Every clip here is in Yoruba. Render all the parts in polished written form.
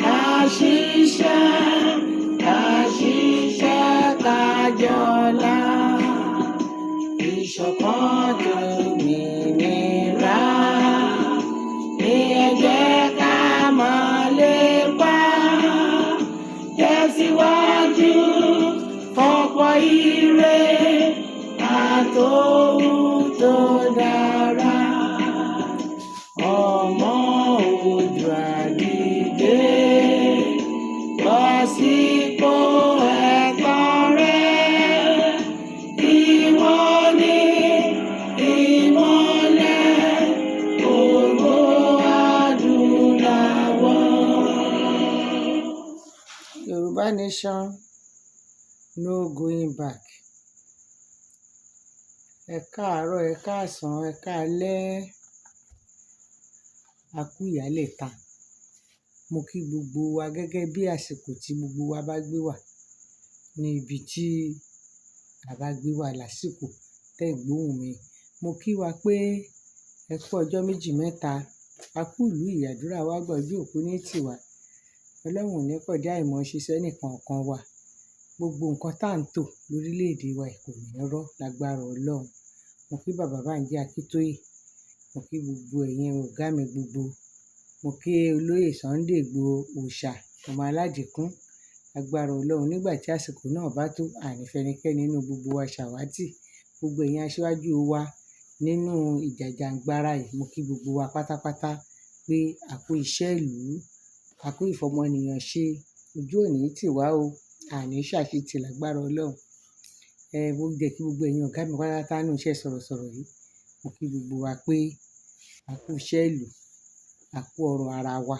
ká ṣiṣẹ́, ká ṣiṣẹ́ ká jọlá. Ìṣọ̀kan tòmìnira ni ẹ jẹ́ ká máa lépa. Tẹ̀síwájú fọ́pọ̀ ire àtòhun tó dára. Ọmọ Oòduà dìde, bọ́ sípò ẹ̀tọ́ rẹ. Ìwọ ni ìmọ́lẹ̀ ògo adúláwọ̀. Yorùbá Nation, no going back. Ẹ káàárọ̀, ẹ káàsán, ẹ káalẹ́, a kú ìyálẹ̀ta. Mo kí gbogbo wa gẹ́gẹ́ bí àsìkò tí gbogbo wa bá gbé wà ní ibi tí a bá gbé wà lásìkò tẹ́ ń gbóhùn mi. Mo kí wa pé ẹ kú ọjọ́ méjì mẹ́ta, a kú ìlú ìyàdúrà wa gbọ̀jú òkú ní tiwa. Ọlọ́run ò ní kọjá ìmọ̀ ṣiṣẹ́ nìkan kan wa. Gbogbo nǹkan tá à ń tò lórílẹ̀‐èdè wa kò ní rọ́ lágbára Ọlọ́run. Mo kí bàbá Bánjí Akíntóyè, mo kí gbogbo ẹ̀yin ọ̀gá mi gbogbo, mo kí olóyè Sunday Igboho Òòṣà ọmọ Aládìkún. Lágbára Ọlọ́run, nígbà tí àsìkò náà bá tó, àní fẹnikẹ́ni nínú gbogbo wa ṣàwátì. Gbogbo ẹ̀yin aṣíwájú wa nínú ìjàjàǹgbara yìí, mo kí gbogbo wa pátápátá pé a kú iṣẹ́ ìlú, a kú ìfọmọnìyàn ṣe, ojú òní tì wá o, àní ṣàṣetì lágbára Ọlọ́run. Mo jẹ́ kí gbogbo ẹ̀yin ọ̀gá mi pátápátá nínú iṣẹ́ sọ̀rọ̀sọ̀rọ̀ yìí, mo kí gbogbo wa pé a kú iṣẹ́ ìlú, a kú ọrọ̀ ara wa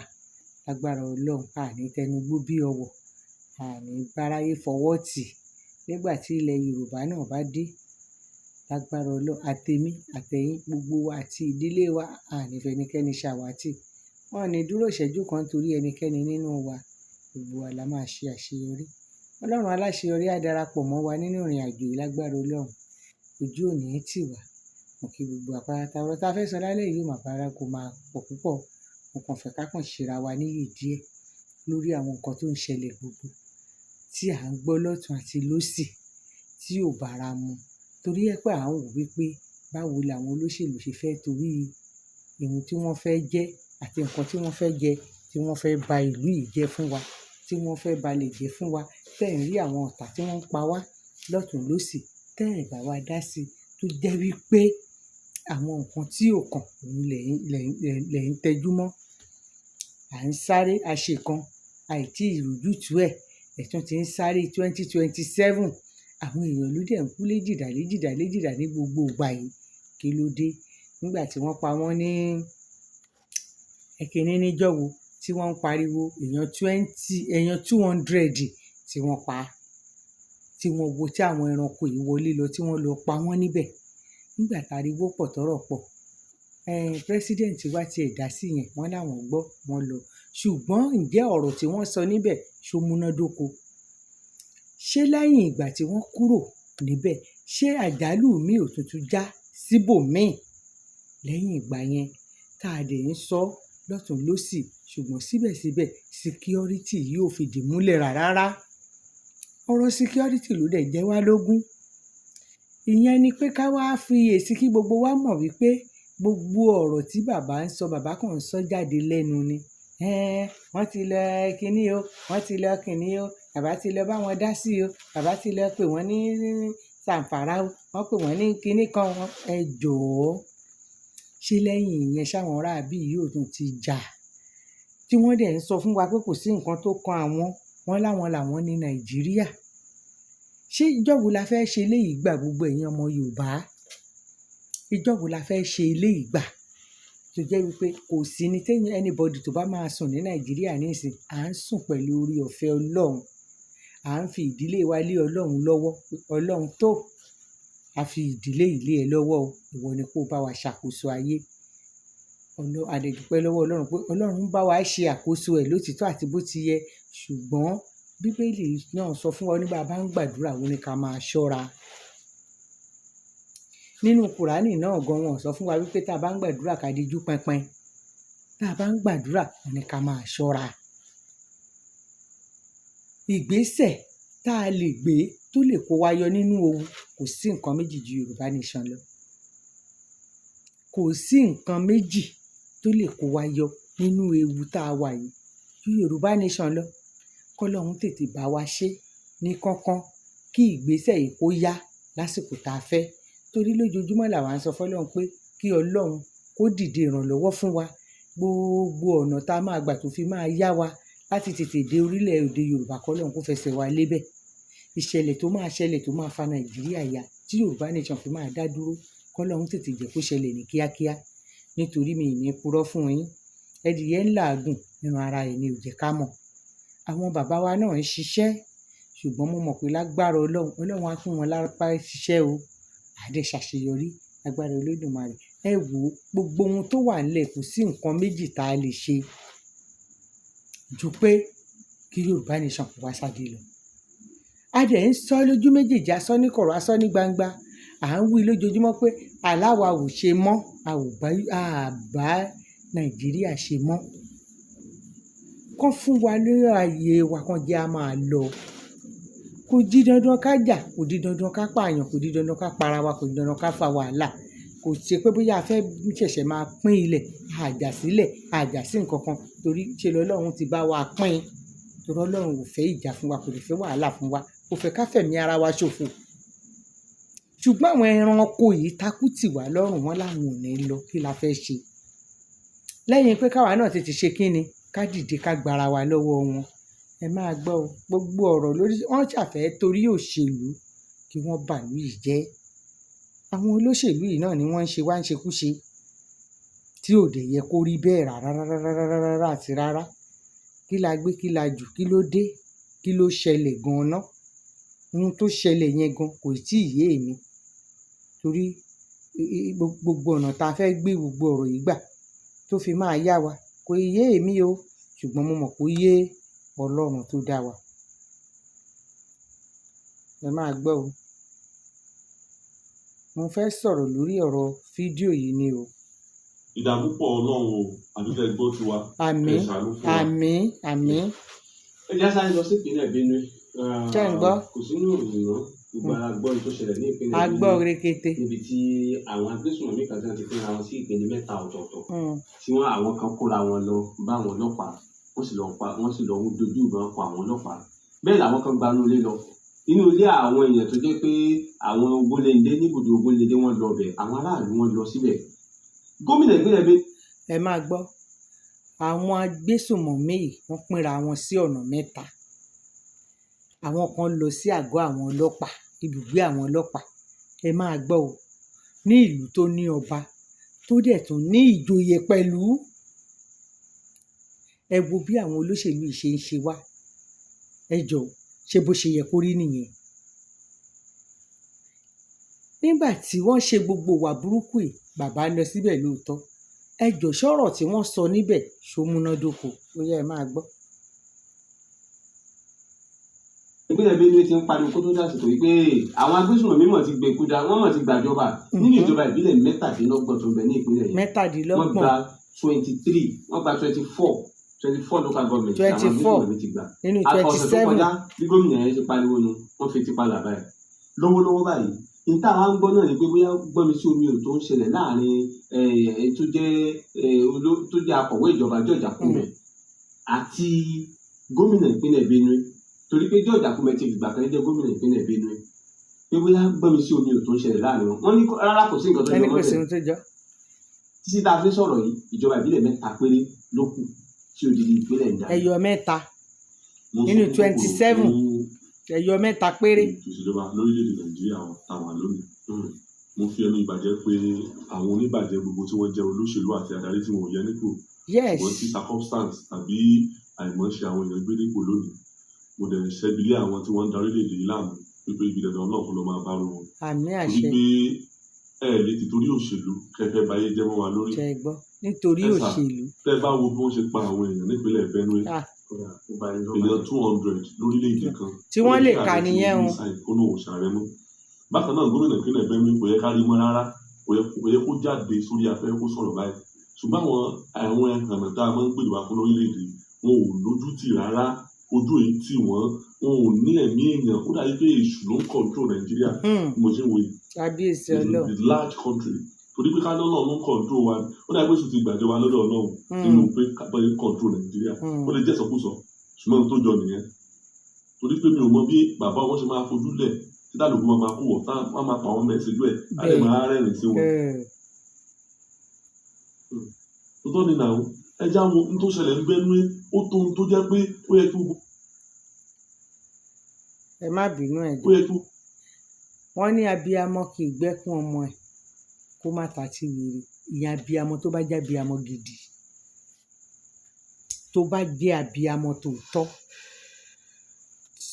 lágbára Ọlọ́run. Àní tẹnugbó bí ọwọ̀, àní báráyé fọwọ́ tì nígbà tí ilẹ̀ Yorùbá náà bá dé. Lágbára Ọlọ́run, àtèmi àtẹ̀yin gbogbo wa àti ìdílé wa, àní fẹnikẹ́ni ṣàwátì. Wọn ò ní dúró ìṣẹ́jú kan torí ẹnikẹ́ni nínú wa. Gbogbo wa la máa ṣe àṣeyọrí. Ọlọ́run aláṣeyọrí á darapọ̀ mọ́ wa nínú ìrìn àjò yìí lágbára Ọlọ́run. Ojú òní tì wá. Mo kí gbogbo àpáráta. Ọ̀rọ̀ tá a fẹ́ sọ lálẹ́ yìí mà bára kò máa pọ̀ púpọ̀. Mo kàn fẹ́ ká kàn ṣera wa níyì díẹ̀ lórí àwọn nǹkan tó ń ṣẹlẹ̀ gbogbo tí à ń gbọ́ lọ́tùn àti lósì tí ò bára mu. Torí ẹ pé à ń wò wípé báwo làwọn olóṣèlú ṣe fẹ́ torí ohun tí wọ́n fẹ́ jẹ́ àti nǹkan tí wọ́n fẹ́ jẹ, tí wọ́n fẹ́ ba ìlú yìí jẹ́ fún wa, tí wọ́n fẹ́ ba lè jẹ́ fún wa. Tẹ́ ń rí àwọn ọ̀tá tí wọ́n ń pa wá lọ́tùn lósì, tẹ́ ẹ̀ bá wa dá sí, tó jẹ́ wípé àwọn nǹkan tí ò kàn òun lẹ̀ ń tẹjú mọ́. À ń sáré àṣekan, àìtí ìrójútùú ẹ̀ tún ti ń sáré 2027. Àwọn èèyàn ló dẹ̀ ń kú léjìdá ní gbogbo ìgbà yìí. Kí ló dé? Nígbà tí wọ́n pa wọ́n ní ẹ̀kíní níjọ́wo, tí wọ́n ń pariwo èèyàn 200 tí wọ́n pa, tí wọ́n wo tí àwọn ẹranko yìí wọlé lọ, tí wọ́n lọ pa wọ́n níbẹ̀. Nígbà tá a rí wó pọ̀ tọ́rọ̀ pọ̀, president wa ti ẹ̀ dá sí yẹn, wọ́n láwọn gbọ́, wọ́n lọ. Ṣùgbọ́n ǹjẹ́ ọ̀rọ̀ tí wọ́n sọ níbẹ̀ ṣó múnádóko? Ṣé lẹ́yìn ìgbà tí wọ́n kúrò níbẹ̀, ṣé àjálù mi ò tuntun já síbòmíì lẹ́yìn ìgbà yẹn tá a dẹ̀ ń sọ lọ́tùn lósì? Ṣùgbọ́n síbẹ̀síbẹ̀ security yìí ò fìdí múlẹ̀ rárá. Ọ̀rọ̀ security ló dẹ̀ jẹ́ wá lógún. Ìyẹn ni pé ká wá fi èsì kí gbogbo wa mọ̀ wípé gbogbo ọ̀rọ̀ tí bàbá ń sọ, bàbá kàn ń sọ jáde lẹ́nu ni. Wọ́n ti lọ kíní o, wọ́n ti lọ kíní o, bàbá ti lọ bá wọn dá sí o, bàbá ti lọ pè wọ́n ní sàǹfàrà o, wọ́n pè wọ́n ní kíní kan wọn. Ẹ jọ̀ọ́, ṣé lẹ́yìn ìyẹn ṣáwọn aráabí yìí ò tún ti jà? Tí wọ́n dẹ̀ ń sọ fún wa pé kò sí nǹkan tó kan àwọn, wọ́n láwọn ní Nàìjíríà. Ṣé ìjọ́ wo la fẹ́ ṣe eléyìí gbà gbogbo ẹ̀yin ọmọ Yorùbá? Ìjọ́ wo la fẹ́ ṣe eléyìí gbà? Tó jẹ́ wípé kò sí ní tẹ́yìn anybody tó bá máa sùn ní Nàìjíríà nísìn, à ń sùn pẹ̀lú orí ọ̀fẹ́ Ọlọ́run. À ń fi ìdílé wa lé Ọlọ́run lọ́wọ́. Ọlọ́run tó, a fi ìdílé ilé ẹ lọ́wọ́ o. Ìwọ ni kó bá wa ṣàkóso ayé. A dẹ̀ dúpẹ́ lọ́wọ́ Ọlọ́run pé Ọlọ́run bá wa ṣe àkóso ẹ̀ lótìítọ́ àti bó ti yẹ. Ṣùgbọ́n Bíbélì náà sọ fún wa nígbà bá ń gbàdúrà, ó ní ká máa ṣọ́ra. Nínú Kùránì náà gan, wọ́n sọ fún wa wípé tá a bá ń gbàdúrà ká dijú pẹpẹ. tá a bá ń gbàdúrà wọ́n ní ká máa ṣọ́ra. Ìgbésẹ̀ tá a lè gbé tó lè kó wa yọ nínú ewu kò sí nǹkan méjì ju Yorùbá Nation lọ. Kò sí nǹkan méjì tó lè kó wa yọ nínú ewu tá a wà yìí ju Yorùbá Nation lọ. Kọ́lọ́run tètè bá wa ṣe ní kánkán kí ìgbésẹ̀ yìí kó yá lásìkò tá a fẹ́. Torí lójoojúmọ́ làwa ń sọ fọ́lọ́run pé kí Ọlọ́run kó dìde ìrànlọ́wọ́ fún wa. Gbogbo ọ̀nà tá a máa gbà tó fi máa yá wa láti tètè dé orílẹ̀-èdè Yorùbá, kọ́lọ́run kó fẹsẹ̀ wa lébẹ̀. Ìṣẹ̀lẹ̀ tó máa ṣẹlẹ̀ tó máa fa Nàìjíríà ya tí Yorùbá Nation fi máa dá dúró, kọ́lọ́run tètè jẹ́ kó ṣẹlẹ̀ ní kíákíá. Nítorí mi ì ní purọ́ fún yín, ẹdìyẹ ń làágùn nínú ara ẹ̀ ni ò jẹ́ ká mọ̀. Àwọn bàbá wa náà ń ṣiṣẹ́, ṣùgbọ́n mo mọ̀ pé lágbára Ọlọ́run á fún wọn lápá ṣiṣẹ́ o. Àdé ṣàṣeyọrí lágbára Olódùmarè. Ẹ wò ó, gbogbo ohun tó wà nílẹ̀ kò sí nǹkan méjì tá a lè ṣe ju pé kí Yorùbá Nation kó wá sáde lọ. A dẹ̀ ń sọ lójú méjèèjì, a sọ ní kọ̀rọ̀, a sọ ní gbangba. À ń wí lójoojúmọ́ pé aláwa ò ṣe mọ́, a bá Nàìjíríà ṣe mọ́. Kán fún wa lórí ààyè wa, kán jẹ́ a máa lọ. Kò di dandan ká jà, kò di dandan ká pààyàn, kò di dandan ká para wa, kò di dandan ká fa wàhálà. Kò ṣe pé bóyá a fẹ́ ṣẹ̀ṣẹ̀ máa pín ilẹ̀, àjà sílẹ̀, àjà sí nǹkan kan, torí ṣe lọ́lọ́run ti bá wa pín. Torí Ọlọ́run ò fẹ́ ìjà fún wa, kò lè fẹ́ wàhálà fún wa, kò fẹ́ ká fẹ̀mí ara wa ṣòfò. Ṣùgbọ́n àwọn ẹranko yìí takú tì wá lọ́rùn, wọn láwọn ò ní lọ, kí la fẹ́ ṣe? Lẹ́yìn pé káwa náà tètè ṣe kíni, ká dìde ká gbára wa lọ́wọ́ wọn. Ẹ máa gbọ́ o, gbogbo ọ̀rọ̀ lórí wọ́n ṣàfẹ́ torí òṣèlú kí wọ́n bàlú yìí jẹ́. Àwọn olóṣèlú yìí náà ni wọ́n ń ṣe wá ń ṣekúṣe tí ò dẹ̀ yẹ kó rí bẹ́ẹ̀ rárá àti rárá. Kí la gbé, kí la jù, kí ló dé, kí ló ṣẹlẹ̀ gan-an? Ohun tó ṣẹlẹ̀ yẹn gan kò tí ì yé èmi. Torí gbogbo ọ̀nà tá a fẹ́ gbé gbogbo ọ̀rọ̀ yìí gbà tó fi máa yá wa kò yé èmi o, ṣùgbọ́n mo mọ̀ pé ó yé Ọlọ́run tó dá wa. Ẹ máa gbọ́ o. Mo fẹ́ sọ̀rọ̀ lórí ọ̀rọ̀ fídíò yìí ni o. Ìdààmú pọ̀ Ọlọ́run o, àdúgbò ẹgbọ́ tiwa. Àmín, àmín, àmín. Ẹ jẹ́ sáré lọ sí ìpínlẹ̀ Benue. Ṣé ń gbọ́? Kò sínú ìròyìn náà, gbogbo ara gbọ́ ní tó ṣẹlẹ̀ ní ìpínlẹ̀ Benue. A gbọ́ rekete. Níbi tí àwọn agbésùnmọ̀mí kan ti pín ara wọn sí ìpele mẹ́ta ọ̀tọ̀ọ̀tọ̀. Tí àwọn kan kóra wọn lọ bá àwọn ọlọ́pàá, wọ́n sì lọ dojú ìbọn kọ àwọn ọlọ́pàá. Bẹ́ẹ̀ làwọn kan gbanú ilé lọ. Inú ilé àwọn èèyàn tó jẹ́ pé àwọn Ogunléndé níbùdó Ogunléndé wọ́n lọ bẹ̀, àwọn aráàlú wọ́n lọ síbẹ̀. Gómìnà ìpínlẹ̀ Benue. Ẹ máa gbọ́, àwọn agbésùnmọ̀mí yìí wọ́n pínra wọn sí ọ̀nà mẹ́ta. Àwọn kan lọ sí àgọ́ àwọn ọlọ́pàá, ibùgbé àwọn ọlọ́pàá. Ẹ máa gbọ́ o, ní ìlú tó ní ọba tó dẹ̀ tún ní ìjòyè pẹ̀lú. Ẹ wo bí àwọn olóṣèlú yìí ṣe ń ṣe wá. Ẹ jọ̀ọ́, ṣé bó ṣe yẹ kó rí nìyẹn? Nígbà tí wọ́n ṣe gbogbo ìwà burúkú yìí, bàbá lọ síbẹ̀ lóòótọ́. Ẹ jọ̀ọ́, ṣọ́rọ̀ tí wọ́n sọ níbẹ̀ ṣó múnádóko? Ó yẹ ẹ máa gbọ́. Ìpínlẹ̀ Benue ti ń pariwo kó tó dásìkò yìí pé àwọn agbésùnmọ̀mí mọ̀ ti gbèkúdà, wọ́n mọ̀ ti gbàjọba nínú ìjọba ìbílẹ̀ 17 tó ń bẹ ní ìpínlẹ̀ yìí. 17. Wọ́n gba 23, wọ́n gba 24 local government. 24 nínú 27. Ọ̀sẹ̀ tó kọjá bí gómìnà yẹn ti pariwo nu, wọ́n fi tipa là báyìí. Lọ́wọ́lọ́wọ́ báyìí, níta wa ń gbọ́ náà ni pé bóyá gbọ́mi sí omi ò tó ń ṣẹlẹ̀ láàrin tó jẹ́ akọ̀wé ìjọba George Akume àti gómìnà ìpínlẹ̀ Benue. Torí pé George Akume ti fìgbà kan jẹ́ gómìnà ìpínlẹ̀ Benue. Pé bóyá gbọ́mi sí omi ò tó ń ṣẹlẹ̀ láàrin wọn. Wọ́n ní rárá kò sí nǹkan tó jọ mọ́ bẹ́ẹ̀. Títí tá a fi sọ̀rọ̀ yìí, ìjọba ìbílẹ̀ 3 péré ló kù tí odidi ìpínlẹ̀ ń dá. Ẹyọ 3 nínú 27. Ẹyọ 3 péré. Ìṣèjọba lórílẹ̀‐èdè Nàìjíríà táwa lónìí. Mo fi ẹnu ìbàjẹ́ pé àwọn oníbàjẹ́ gbogbo tí wọ́n jẹ́ olóṣèlú àti adarí tí wọn ò yẹ nípò. Wọ́n ti circumstance tàbí àìmọ̀ṣe àwọn èèyàn gbé nípò lónìí. Mo dẹ̀ ṣẹ́bilé àwọn tí wọ́n ń darí orílẹ̀-èdè yìí láàmú wípé ibi dandan náà kó lọ máa bá wọn. Àmín àṣẹ. Torí pé lè ti torí òṣèlú kẹfẹ́ báyé jẹ́ mọ́ wa lórí. Ṣé ẹ gbọ́? Nítorí òṣèlú. Tẹ́ bá wo bí wọ́n ṣe pa àwọn èèyàn nípínlẹ̀ Benue. Èèyàn 200 lórílẹ̀-èdè kan. Tí wọ́n lè kà nìyẹn o. Ó náà ò ṣàrẹ́ mọ́. Bákan náà gómìnà ìpínlẹ̀ Benue kò yẹ ká rí mọ́ rárá, kò yẹ kó jáde sórí afẹ́fẹ́ kó sọ̀rọ̀ báyìí. ṣùgbọ́n àwọn ẹ̀hànnà tá a máa ń gbèdè wá fún lórílẹ̀‐èdè wọn ò lójútì rárá, ojú èyí tì wọ́n, wọn ò ní ẹ̀mí èèyàn. Ó dàbí pé èṣù ló ń control Nàìjíríà mo ṣe ń wo yìí. Kábíyèsí Ọlọ́run. It's a large country. Torí pé káná náà ló ń control wa, ó dàbí pé èṣù ti gbàjọba lọ́dọ̀ Ọlọ́run nínú pé kábàáyé control Nàìjíríà. Ó lè jẹ́ ìsọkúsọ ṣùgbọ́n tó jọ nìyẹn. Torí pé mi ò mọ bí bàbá wọn ṣe máa fojú lẹ̀ tí dàlùkù máa kú wọ̀ tá wọ́n máa pa àwọn mẹ́sẹ̀jú ẹ̀ á lè máa rẹ́rìn sí wọn. Tó ní nàá ẹja wo n tó ṣẹlẹ̀ ń Benue ó tó ń tó jẹ́ pé ó yẹ kí ẹ má bínú ẹ̀ ó yẹ kí wọ́n ní abiyamọ kì í gbẹ́kún ọmọ ẹ̀ kó má ta tí wèrè. Ìyẹn abiyamọ tó bá jẹ́ abiyamọ gidi, tó bá jẹ́ abiyamọ tòótọ́,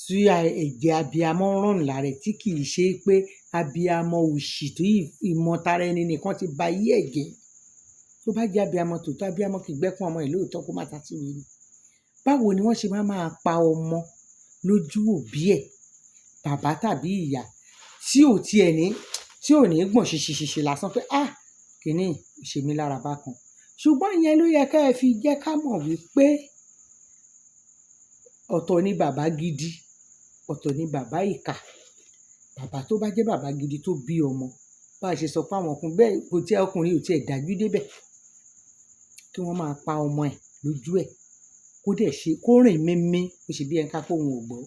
tí ẹ̀jẹ̀ abiyamọ ń rùn lára ẹ̀ tí kì í ṣe pé abiyamọ òṣì tó ìmọ̀tara ẹni nìkan ti ba ayé ẹ̀ jẹ́. Tó bá jẹ́ abiyamọ tòótọ́, abiyamọ kì í gbẹ́kún ọmọ ẹ̀ lóòótọ́ kó má ta tí wèrè. Báwo ni wọ́n ṣe máa pa ọmọ lójú òbí ẹ̀, bàbá tàbí ìyá, tí ò ní gbọ̀n ṣìṣìṣìṣì lásán pé kìíní ṣe mí lára bákan. Ṣùgbọ́n ìyẹn ló yẹ ká ẹ fi jẹ́ ká mọ̀ wípé ọ̀tọ̀ ni bàbá gidi, ọ̀tọ̀ ni bàbá ìkà. Bàbá tó bá jẹ́ bàbá gidi tó bí ọmọ, bá a ṣe sọ pé àwọn ọkùnrin bẹ́ẹ̀ kò tí ọkùnrin ò tiẹ̀ dájú débẹ̀ kí wọ́n máa pa ọmọ ẹ̀ lójú ẹ̀ kó dẹ̀ ṣe kó rìn mímí kó ṣe bí ẹni ká kóhun ò gbọ́.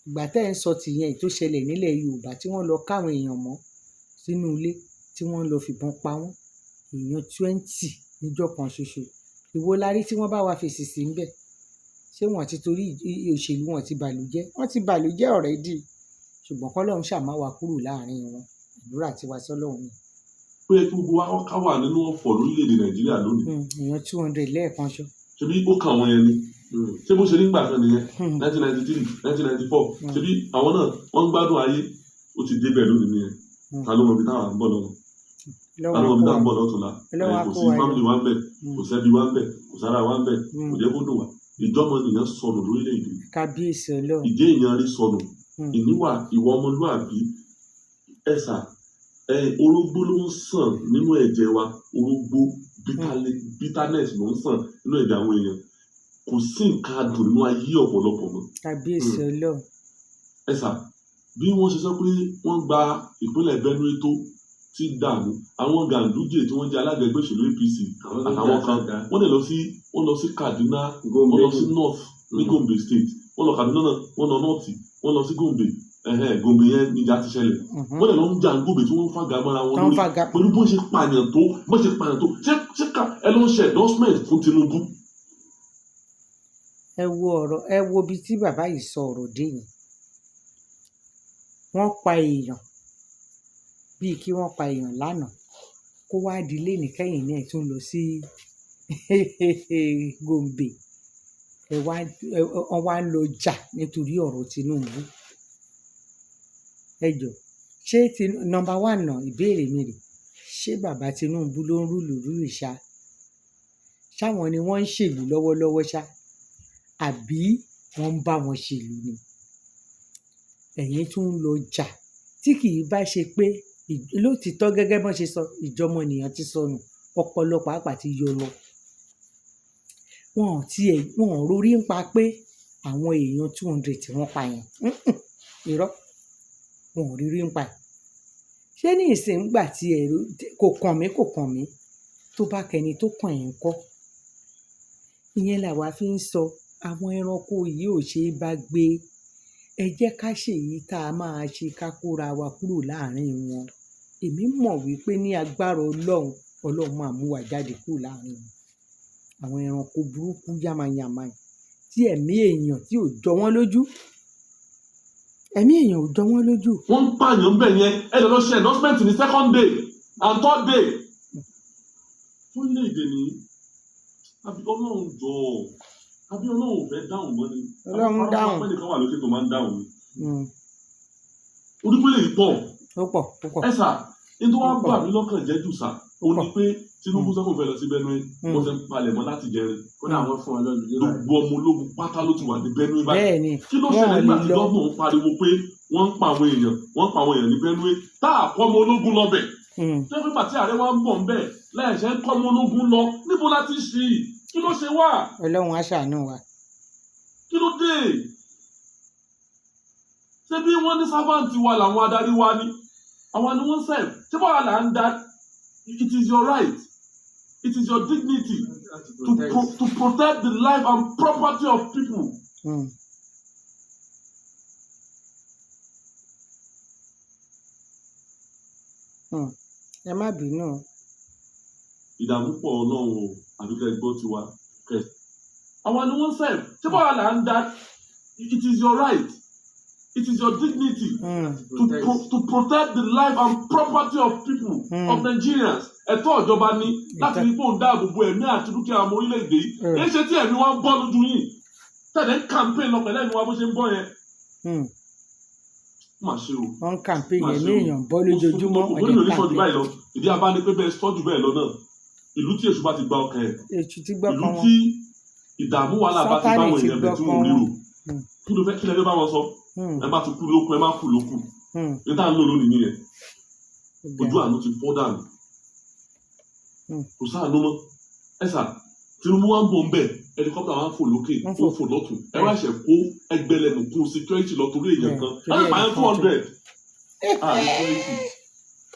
Ìgbà tẹ́ ẹ̀ ń sọ tìyẹn tó ṣẹlẹ̀ nílẹ̀ Yorùbá tí wọ́n lọ káwọn èèyàn mọ́ sínú ilé tí wọ́n lọ fìbọn pa wọ́n, èèyàn 20 níjọ́ kan ṣoṣo. Èwo la rí tí wọ́n bá wa fèsì sí ńbẹ̀? Ṣé wọ́n ti torí òṣèlú wọn ti bàlújẹ́? Wọ́n ti bàlújẹ́ already. Ṣùgbọ́n kọ́lọ́run ṣáà má wa kúrò láàrin wọn. Àdúrà tiwa sọ́lọ́run ni. Ó yẹ kí gbogbo wa ká wà nínú ọ̀fọ̀ lórílẹ̀‐èdè Nàìjíríà lónìí. Èèyàn 200 lẹ́ẹ̀kan ṣo. Ṣebí ó kàn wọ́n yẹn ni? Ṣé bó ṣe nígbà kan nìyẹn? 1993, 1994. Ṣebí àwọn náà wọ́n ń gbádùn ayé, ó ti débẹ̀ lónìí nìyẹn. Ta ló mọ ibi táwa ń bọ̀ lọ́nà? Ta ló mọ ibi táwa ń bọ̀ lọ́tùnla? Kò sí fámìlì wa ń bẹ̀, kò sẹ́bí wa ń bẹ̀, kò sára wa ń bẹ̀, kò jẹ́ kó dùn wá. Ìjọba nìyẹn sọnù lórílẹ̀‐èdè. Kábíyèsí Ọlọ́run. Ìjẹ́ èèyàn rí sọnù. Ìníwà ìwà ọmọlúàbí ẹ̀sà orógbó ló ń sàn nínú ẹ̀jẹ̀ wa. Orógbó bitterness ló ń sàn nínú ẹ̀jẹ̀ àwọn èèyàn. Kò sí nǹkan adùn nínú ayé ọ̀pọ̀lọpọ̀ mọ́. Kábíyèsí Ọlọ́run. Ẹ̀sà bí wọ́n ṣe sọ pé wọ́n gba ìpínlẹ̀ Benue tó ti dààmú, àwọn Ganduje tí wọ́n jẹ́ alága ẹgbẹ́ òṣèlú APC àtàwọn kan wọ́n lọ sí Kaduna, wọ́n lọ sí North ní Gombe State, wọ́n lọ Kaduna náà, wọ́n lọ North, wọ́n lọ sí Gombe. Gombe yẹn níjà ti ṣẹlẹ̀. Wọ́n lè lọ ń jà ń Gombe tí wọ́n ń fàgà mọ́ra wọn lórí pẹ̀lú bó ṣe pààyàn tó ṣé ká ẹ ló ń ṣe endorsement fún Tinubu. Ẹ wo ibi tí bàbá yìí sọ ọ̀rọ̀ dé yẹn. Wọ́n pa èèyàn bíi kí wọ́n pa èèyàn lánàá kó wá di lénìí kẹ́yìn náà tún lọ sí Gombe. Wọ́n wá ń lọ jà nítorí ọ̀rọ̀ Tinubu. Ẹ jọ̀ọ́ ṣé number 1 náà ìbéèrè mi rè, ṣé bàbá Tinubu ló ń rúlù ṣá? Ṣáwọn ni wọ́n ń ṣèlú lọ́wọ́lọ́wọ́ ṣá? Àbí wọ́n ń bá wọn ṣèlú ni? Ẹ̀yin tún ń lọ jà tí kì í bá ṣe pé lótìítọ́ gẹ́gẹ́ bọ́n ṣe sọ ìjọmọnìyàn ti sọnù, ọpọlọ pàápàá ti yọ lọ. Wọn ò rórí ń pa pé àwọn èèyàn 200 tí wọ́n pa yẹn. Irọ́, wọn ò rírí ń pa. Ṣé ní ìsìn gbà tí ẹ̀rọ kò kàn mí tó bá kẹni tó kàn ẹ̀ ń kọ́? Ìyẹn làwa fi ń sọ àwọn ẹranko yìí ò ṣe é bá gbé. Ẹ jẹ́ ká ṣèyí tá a máa ṣe ká kóra wa kúrò láàrin wọn. Èmi mọ̀ wípé ní agbára Ọlọ́run máa mú wa jáde kúrò láàrin wọn. Àwọn ẹranko burúkú yàmàyàmà tí ẹ̀mí èèyàn tí ò jọ wọ́n lójú. Wọ́n ń pààyàn ń bẹ̀ yẹn, ẹ lọ ṣe endorsement ní 2nd day and 3rd day. Wọ́n lé èdè ní àbí Ọlọ́run jọ àbí Ọlọ́run ò fẹ́ dáhùn mọ́ ni. Ọlọ́run dáhùn. Àwọn ẹnìkan wà lókè tó máa ń dáhùn ni. Onípele ìpọ̀. Ó pọ̀. Ẹ sà ní tó wá bà mí lọ́kàn jẹ́ jù sà ó ní pé Tinubu sọ fún fẹ́ lọ sí Benue wọ́n ti ń palẹ̀ mọ́ láti jẹrin. Ó ní àwọn fún ọlọ́run dé báyìí. Gbogbo ọmọ ológun pátá ló ti wà ní Benue báyìí. Bẹ́ẹ̀ni, kí ló ṣẹlẹ̀ nígbà tí gómìnà ń pariwo pé wọ́n ń pa àwọn èèyàn ní Benue tá a kọ́ ọmọ ológun lọ́bẹ̀. Tó yẹ pé pàtí ààrẹ wa ń bọ̀ ń bẹ̀ lẹ́ẹ̀ṣẹ̀ ń kọ́ ọmọ ológun lọ níbo la ti ṣì kí ló ṣe wá. Ọlọ́run á ṣàánú wa. Kí ló dé? Ṣé bí wọ́n ní sáfàǹtì wa làwọn adarí wa ni? Àwọn ni wọ́n serve. Ṣé báwa là ń dá? It is your right. It is your dignity to protect the life and property of people. Ẹ má bínú. Ìdààmú pọ̀ Ọlọ́run o, àdúgbò gbọ́ tiwa. Àwọn ni wọ́n serve. Ṣé báwa là ń dá? It is your right. It is your dignity to protect the life and property of people, of Nigerians. Ẹ̀tọ́ ìjọba ni láti rí pé òun dáàbò bo ẹ̀mí àti dúkìá ọmọ orílẹ̀-èdè yìí. Èyí ṣe tí ẹ̀mí wa ń bọ́ lójú yìí. Tẹ̀lé campaign lọ pẹ̀lú ẹ̀mí wa bó ṣe ń bọ́ yẹn. Má ṣe o. Wọ́n campaign yẹn ní èèyàn bọ́ lójoojúmọ́. Wọ́n ní oníṣọ́jú báyìí lọ. Ìdí abá ni pé bẹ́ẹ̀ sọ́jú bẹ́ẹ̀ lọ náà. Ìlú tí èṣù bá ti gba ọkàn ẹ̀. Èṣù ti gbọ́ kan wọn. Ìlú tí ìdààmú wàhálà bá ti báwọn èèyàn bẹ̀ tí wọ́n ríro. Kí ló fẹ́ kí lẹ́gbẹ́ bá wọn sọ? Ẹ bá ti kú lókun, ẹ má kú lókun. Ní tá à ń lò lónìí nìyẹn. Ojú àánú ti fọ́ dànù. Kò sáànú mọ́. Ẹ sà, Tinubu wa ń bọ̀ ń bẹ̀, helicopter wa ń fò lókè, ó fò lọ́tún. Ẹ wá ṣẹ̀ kó ẹgbẹ̀lẹ́mùkún security lọ torí èèyàn kan. Ẹ lè pààyàn 200.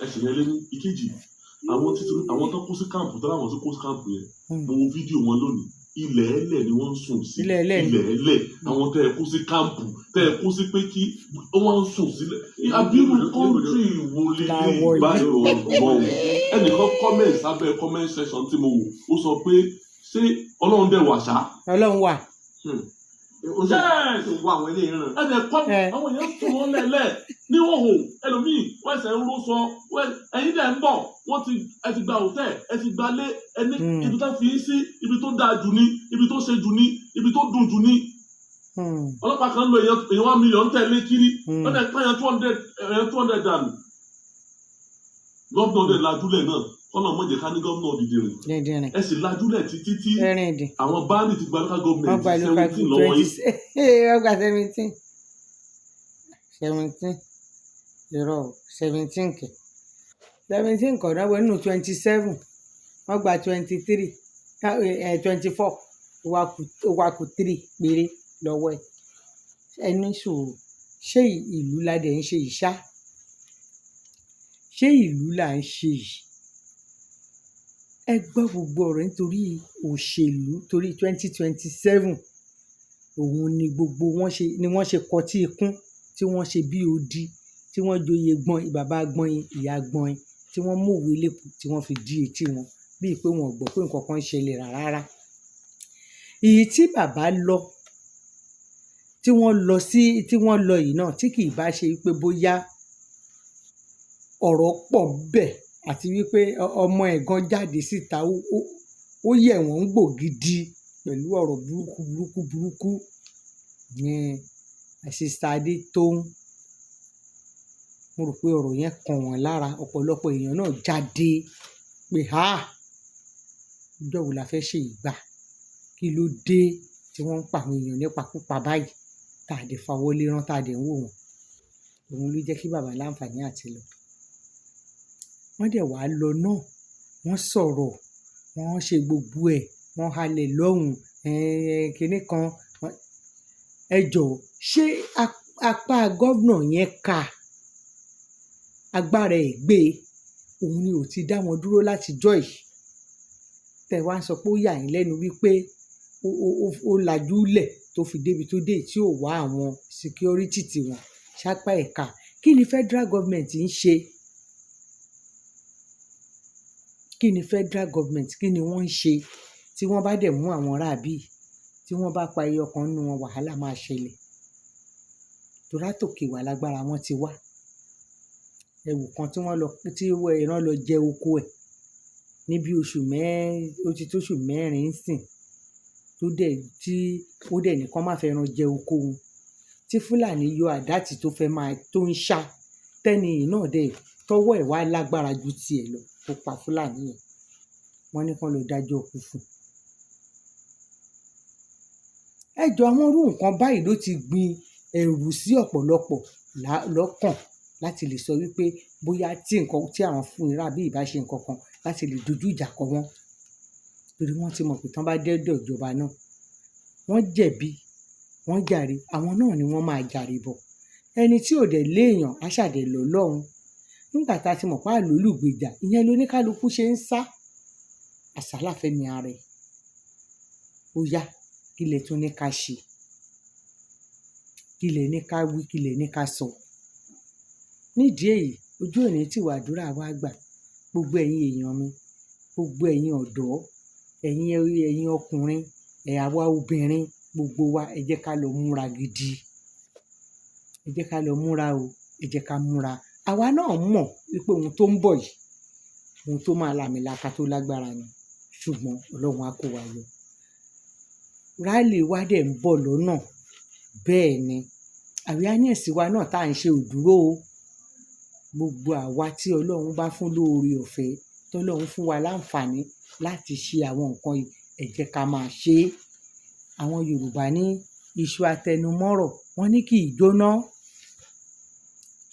Ẹ̀sìn yẹn lé ní ìkejì. Àwọn tó kó sí káàmpù tó láwọn tó kó sí káàmpù yẹn. Mo wo fídíò wọn lónìí. Ilẹ̀ ẹlẹ̀ ni wọ́n ń sùn sí. Ilẹ̀ ẹlẹ̀. Àwọn tẹ́ ẹ kó sí káàmpù, tẹ́ ẹ kó sí pé kí wọ́n ń sùn sílẹ̀. Abirù kọ́ńtì wo lè lè báyọ̀ ọ̀gbọ́n o. Ẹnìkan comment sábẹ́ comment section tí mo wò. Ó sọ pé ṣé Ọlọ́run dẹ̀ wà ṣá? Ọlọ́run wà. Ó sì wọ àwọn ilé ìran. Ẹnì kan àwọn èèyàn sùn wọn lẹ́lẹ̀ ní òhò ẹlòmíì wọ́n ẹsẹ̀ ń lọ sọ ẹ̀yin dẹ̀ ń bọ̀ wọ́n ẹ ti gba hòtẹ́ẹ̀ ẹ ti gba lé ẹni ibi tó fi í sí ibi tó dáa jù ní ibi tó ṣe jù ní ibi tó dùn jù ní. Ọlọ́pàá kan ń lo èèyàn 1 million tẹ̀lé kiri wọ́n dẹ̀ pààyàn 200 dànù. Gómìnà dẹ̀ lajúlẹ̀ náà kọ́nà mọ̀jẹ̀ ká ní gómìnà dìdìrìn. Ẹ sì lajúlẹ̀ títí tí àwọn báńdì ti gba local government 17 lọ́wọ́ yìí. Wọ́n gba 17 irọ́ 17 kẹ̀ 17 kọ̀ náà wọ́n nínú 27 wọ́n gba 23 24 ó wá kù 3 péré lọ́wọ́ ẹ̀. Ẹni sòrò ṣé ìlú la dẹ̀ ń ṣe yìí ṣá? Ṣé ìlú là ń ṣe yìí? Ẹ gbọ́ gbogbo ọ̀rọ̀ nítorí òṣèlú torí 2027 òun ni gbogbo wọ́n ṣe kọtí ikún tí wọ́n ṣe bí odi tí wọ́n joyè gbọ́n bàbá gbọ́n ìyá gbọ́n tí wọ́n mú òwe lẹ́kùn tí wọ́n fi dí etí wọn bíi pé wọn ò gbọ́ pé nǹkan kan ń ṣẹlẹ̀ rárá. Èyí tí bàbá lọ tí wọ́n lọ yìí náà tí kì í bá ṣe pé bóyá ọ̀rọ̀ pọ̀ bẹ́ẹ̀ àti wípé ọmọ ẹ̀gan jáde síta ó yẹ̀ wọ́n ń gbò gidi pẹ̀lú ọ̀rọ̀ burúkú yẹn àṣìṣe adé tó ń. Mo rò pé ọ̀rọ̀ yẹn kàn wọ́n lára ọ̀pọ̀lọpọ̀ èèyàn náà jáde pé ọjọ́ wo la fẹ́ ṣe ìgbà kí ló dé tí wọ́n ń pa àwọn èèyàn nípakúpa báyìí tá a dẹ̀ fawọ́lé rán tá a dẹ̀ ń wò wọ́n. Òun ló jẹ́ kí bàbá láǹfààní àti lọ. Wọ́n dẹ̀ wá lọ náà wọ́n sọ̀rọ̀ wọ́n ṣe gbogbo ẹ̀ wọ́n halẹ̀ lọ́hùn kinní kan. Ẹ jọ̀ọ́ ṣé apá gómìnà yẹn ka agbára ẹ̀ gbé òun ni ò ti dá wọn dúró láti jọ́ yìí tẹ̀ wá ń sọ pé ó yà yín lẹ́nu wípé ó lajú lẹ̀ tó fi débi tó dé tí ò wá àwọn security tiwọn sápá ẹ̀ka. Kí ni federal government ń ṣe? Kí ni federal government kí ni wọ́n ń ṣe tí wọ́n bá dẹ̀ mú àwọn aráàbí tí wọ́n bá pa ẹyọ kan nínú wọn wàhálà máa ṣẹlẹ̀ torátòkè wà lágbára wọn ti wá. Ẹ̀wù kan tí ìran lọ jẹ oko ẹ̀ níbi ó ti tó oṣù mẹ́rin sìn tí ó dẹ̀ nìkan má fẹ́ ran jẹ oko wọn tí Fúlàní yọ àdáàtì tó ń ṣá tẹ́ni náà dẹ̀ tọwọ́ ẹ̀ wá lágbára ju tiẹ̀ lọ tó pa Fúlàní yẹn wọ́n ní kán lọ dájọ́ ọkú fún. Ẹ jọ àwọn irú nǹkan báyìí ló ti gbin ẹ̀rù sí ọ̀pọ̀lọpọ̀ lọ́kàn láti lè sọ wípé bóyá tí àwọn fún irá bí ìbá ṣe nǹkan kan láti lè dojú ìjà kọ wọ́n torí wọ́n ti mọ̀ pé tán bá dẹ́dọ̀ ìjọba náà wọ́n jẹ̀bi wọ́n jàre àwọn náà ni wọ́n máa jàre bọ̀ ẹni tí ò dẹ̀ léèyàn á ṣàdẹ̀ lọ lọ́hùn nígbà tá a ti mọ̀ pé àlólùgbèjà ìyẹn lóníkálukú ṣe ń sá àsálà fẹ́mi ara ẹ̀ ó yá kí lẹ tún ní ká ṣe kí lẹ ní ká wí kí lẹ ní ká sọ nídìí èyí ojú òní tìwà àdúrà wa gbà gbogbo ẹ̀yin èèyàn mi gbogbo ẹ̀yin ọ̀dọ́ ẹ̀yin ọkùnrin àwa obìnrin gbogbo wa ẹ jẹ́ ká lọ múra gidi ẹ jẹ́ ká lọ múra o ẹ jẹ́ ká múra àwa náà mọ̀ wípé ohun tó ń bọ̀ yìí ohun tó máa làmìlaka tó lágbára ni ṣùgbọ́n Ọlọ́run á kó wa yọ rálì wa dẹ̀ ń bọ̀ lọ́nà bẹ́ẹ̀ ni àwíánẹ̀sì wa náà tá à ń ṣe òdúró o gbogbo àwa tí Ọlọ́run bá fún lóore ọ̀fẹ́ tọ́lọ́run fún wa láǹfààní láti ṣe àwọn nǹkan yìí ẹ jẹ́ ká máa ṣe é àwọn Yorùbá ní iṣu atẹnumọ́rọ̀ wọ́n ní kì í jóná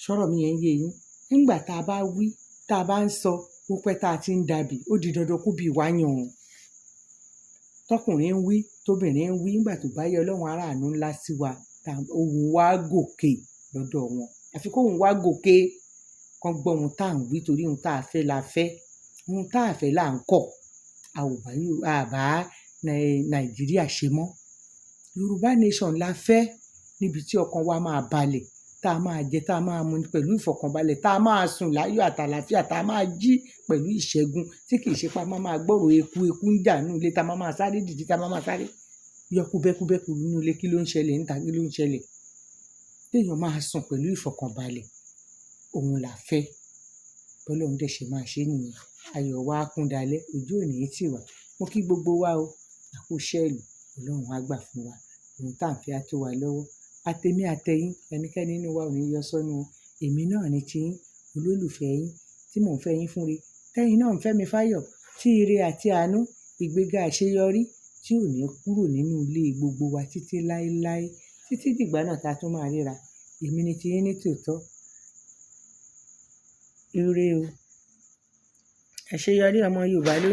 sọ̀rọ̀ mi yẹn yé yín nígbà tá a bá wí tá a bá ń sọ ó pẹ́ tá a ti ń dàbí ó di dandan kó bí wá yàn án tọkùnrin ń wí tóbìnrin ń wí nígbà tó bá yẹ Ọlọ́run aráàánú ńlá sí wa ohùn wa gòkè lọ́dọ̀ wọn àfi kóhùn wa gòkè kan gbọ́ ohun tá à ń wí torí ohun tá a fẹ́ la fẹ́ ohun tá a fẹ́ là ń kọ̀ àbá Nàìjíríà ṣe mọ́ Yorùbá nation la fẹ́ níbi tí ọkàn wa máa balẹ̀ tá a máa jẹ tá a máa mu pẹ̀lú ìfọ̀kànbalẹ̀ tá a máa sùn láyọ̀ àtàlàfíà tá a máa jí pẹ̀lú ìṣẹ́gun tí kì í ṣe pa máa gbọ́rọ̀ eku ń jà nínú ilé tá a máa sáré dìde tá a máa sáré yọ kúbẹ́kúbẹ́kú nínú ilé kí ló ń ṣẹlẹ̀ níta kí ló ń ṣẹlẹ̀ téèyàn máa sùn pẹ̀lú ìfọ̀kànbalẹ̀ òun là fẹ́ bọ́lọ́run dẹ̀ ṣe máa ṣe nìyẹn ayọ̀ wa kún dalẹ̀ ojú òní tì wá mo kí gbogbo wa o àkóṣẹ́ẹ̀lì Ọlọ́run á gbà fún wa ohun tá à ń fi á tó wa lọ́wọ́ àtèmi àtẹ̀yin ẹnikẹ́ni nínú wa ò ní yọ sọ́nù èmi náà ní tiyín olólùfẹ́ yín tí mò ń fẹ́ yín fúnre tẹ́yin náà ń fẹ́ mi fáyọ̀ tí ire àti àánú ìgbéga àṣeyọrí tí ò ní kúrò nínú ilé gbogbo wa títí láéláé títí dìgbà náà tá a tún máa ríra èmi ní tiyín ní tòótọ́ ire o àṣeyọrí ọmọ Yorùbá ló ń